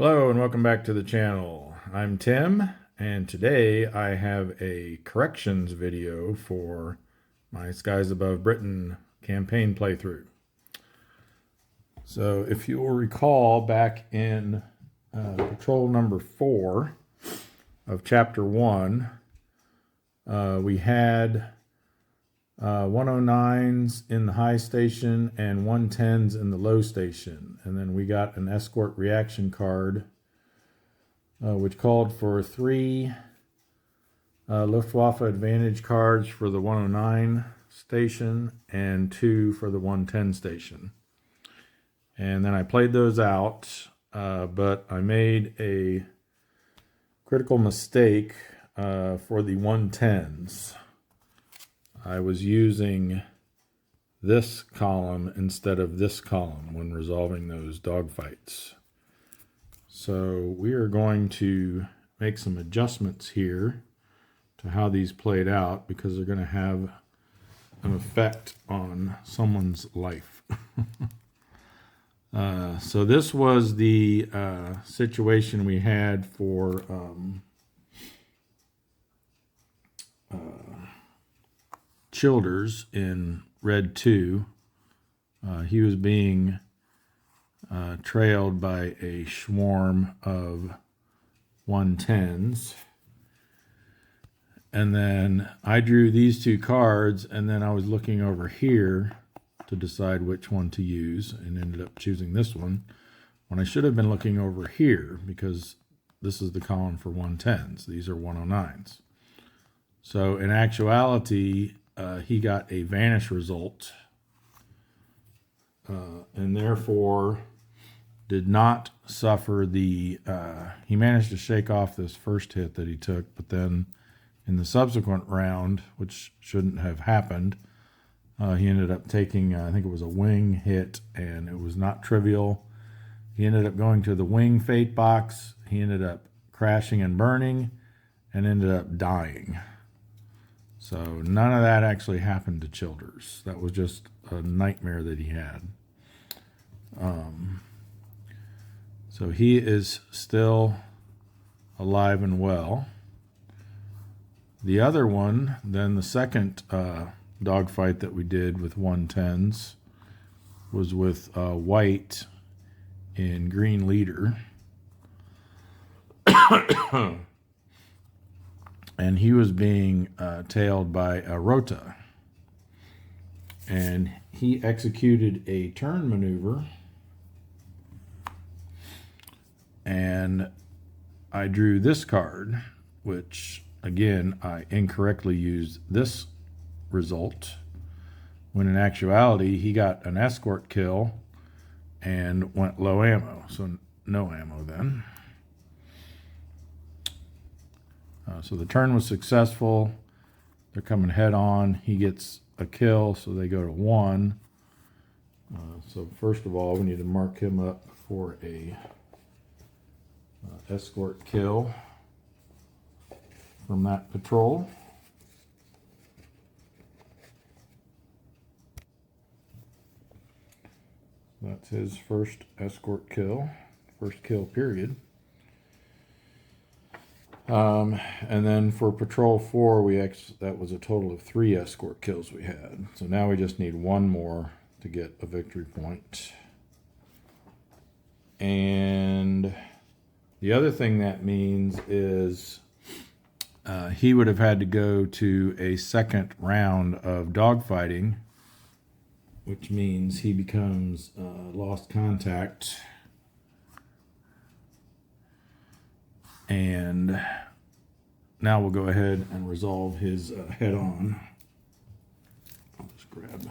Hello and welcome back to the channel. I'm Tim, and today I have a corrections video for my Skies Above Britain campaign playthrough. So if you will recall, back in patrol number 4 of chapter 1, we had 109s in the high station and 110s in the low station. And then we got an escort reaction card, which called for 3 Luftwaffe Advantage cards for the 109 station and 2 for the 110 station. And then I played those out, but I made a critical mistake for the 110s. I was using this column instead of this column when resolving those dogfights. So we are going to make some adjustments here to how these played out because they're going to have an effect on someone's life. So this was the situation we had for Childers in Red 2. He was being trailed by a swarm of 110s. And then I drew these 2 cards, and then I was looking over here to decide which one to use and ended up choosing this one when I should have been looking over here because this is the column for 110s. These are 109s. So in actuality, he got a vanish result and therefore did not suffer the, he managed to shake off this first hit that he took, but then in the subsequent round, which shouldn't have happened, he ended up taking, I think it was a wing hit, and it was not trivial. He ended up going to the wing fate box. He ended up crashing and burning and ended up dying. So none of that actually happened to Childers. That was just a nightmare that he had. So he is still alive and well. The other one, then the second dogfight that we did with 110s was with White in Green Leader. And he was being tailed by a Rota. And he executed a turn maneuver. And I drew this card, which, again, I incorrectly used this result, when in actuality, he got an escort kill and went low ammo. So no ammo then. So the turn was successful. They're coming head on. He gets a kill, so they go to 1. So first of all, we need to mark him up for a escort kill from that patrol. That's his first escort kill, first kill period. And then for patrol 4, that was a total of 3 escort kills we had. So now we just need 1 more to get a victory point. And the other thing that means is he would have had to go to a second round of dogfighting, which means he becomes lost contact. And now we'll go ahead and resolve his head-on. I'll just grab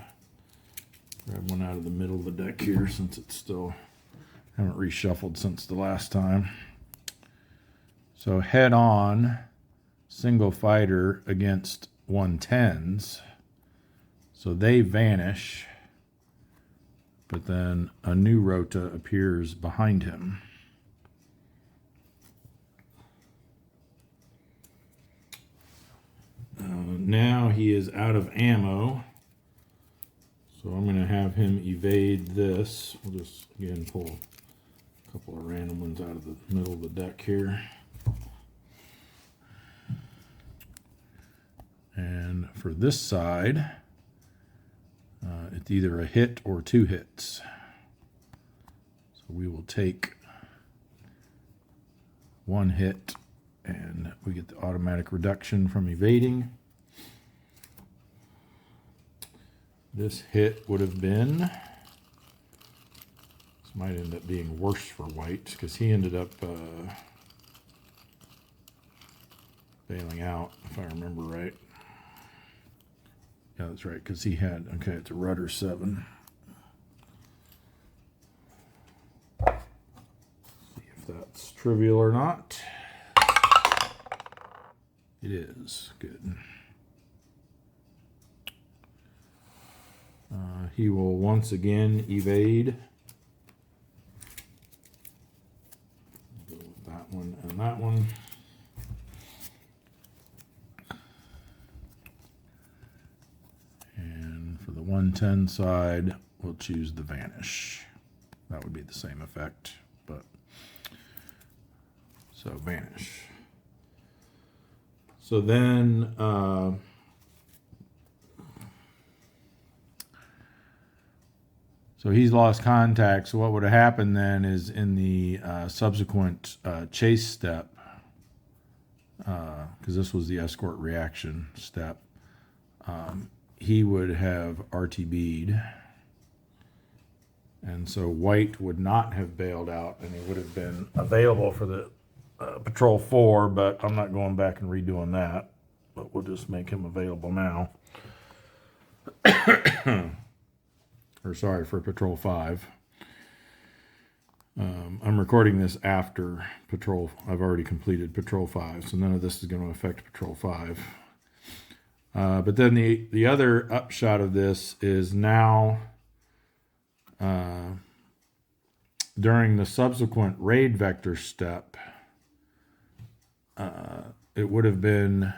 one out of the middle of the deck here since it's still, haven't reshuffled since the last time. So head-on, single fighter against 110s. So they vanish, but then a new Rota appears behind him. Now he is out of ammo, so I'm going to have him evade this. We'll just again pull A couple of random ones out of the middle of the deck here. And for this side, it's either a hit or 2 hits. So we will take 1 hit and we get the automatic reduction from evading. This hit would have been, this might end up being worse for white because he ended up bailing out, if I remember right. Yeah, that's right, because he had, okay, it's a rudder 7. See if that's trivial or not. It is. Good. He will once again evade. Go with that one and that one. And for the 110 side, we'll choose the vanish. That would be the same effect, but so vanish. So then so he's lost contact. So what would have happened then is in the subsequent chase step, because this was the escort reaction step, he would have RTB'd. And so white would not have bailed out, and he would have been available for the Patrol 4, but I'm not going back and redoing that. But we'll just make him available now. Or sorry, for Patrol 5. I'm recording this after Patrol. I've already completed Patrol 5, so none of this is going to affect Patrol 5. But then the other upshot of this is now during the subsequent raid vector step, it would have been,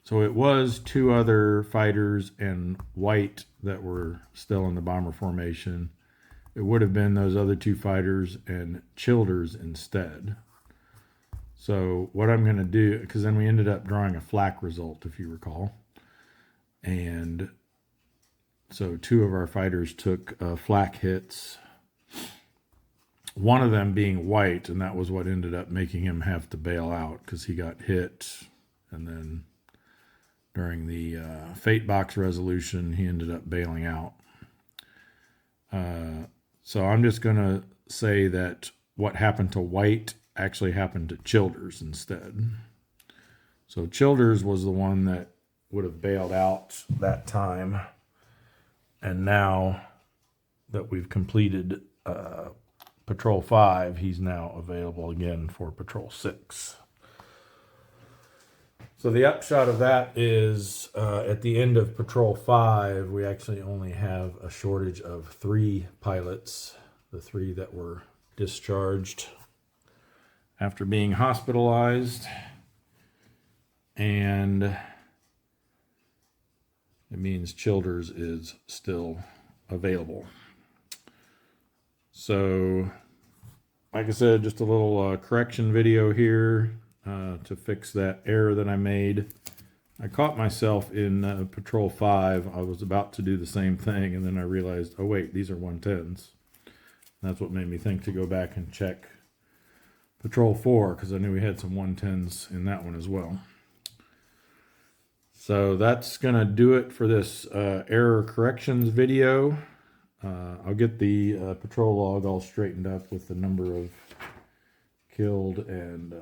so it was 2 other fighters and white that were still in the bomber formation. It would have been those other 2 fighters and Childers instead. So what I'm going to do, because then we ended up drawing a flak result, if you recall. And so 2 of our fighters took flak hits. One of them being white, and that was what ended up making him have to bail out because he got hit. And then during the fate box resolution, he ended up bailing out. So I'm just going to say that what happened to white actually happened to Childers instead. So Childers was the one that would have bailed out that time. And now that we've completed Patrol 5, he's now available again for Patrol 6. So the upshot of that is at the end of Patrol 5, we actually only have a shortage of 3 pilots, the 3 that were discharged after being hospitalized. And it means Childers is still available. So, like I said, just a little correction video here to fix that error that I made. I caught myself in Patrol 5. I was about to do the same thing, and then I realized, oh wait, these are 110s. That's what made me think to go back and check Patrol 4, because I knew we had some 110s in that one as well. So that's going to do it for this error corrections video. I'll get the patrol log all straightened up with the number of killed and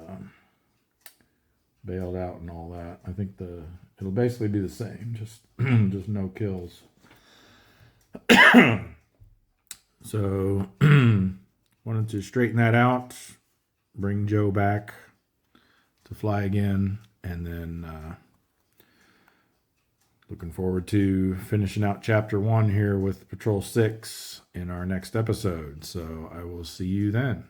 bailed out and all that. I think it'll basically be the same, just just no kills. So wanted to straighten that out, bring Joe back to fly again, and then looking forward to finishing out Chapter 1 here with Patrol 6 in our next episode. So I will see you then.